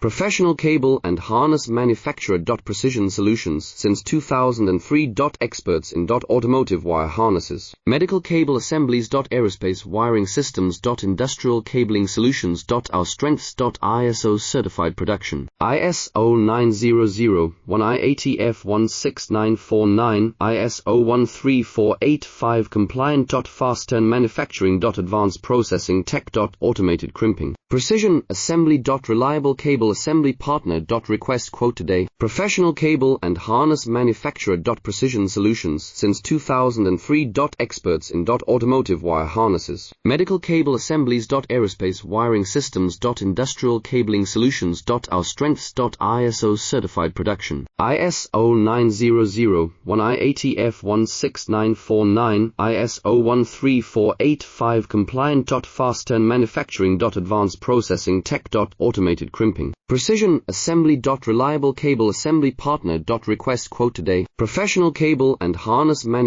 Professional cable and harness manufacturer. Precision Solutions since 2003. Experts in automotive wire harnesses, medical cable assemblies. Aerospace wiring systems. Industrial cabling solutions. Our strengths. ISO certified production. ISO 9001 IATF 16949 ISO 13485 compliant. Fast turn manufacturing. Advanced processing tech. Automated crimping. Precision assembly. Reliable cable assembly partner. Request quote today. Professional cable and harness manufacturer. Precision Solutions since 2003. Experts in automotive wire harnesses, medical cable assemblies. Aerospace wiring systems. Industrial cabling solutions. Our strengths. ISO certified production. ISO 9001 IATF 16949 ISO 13485 compliant. Fast turn manufacturing. Advanced processing tech. Automated crimping. Precision assembly. Reliable cable assembly partner. Request quote today. Professional cable and harness manufacturer.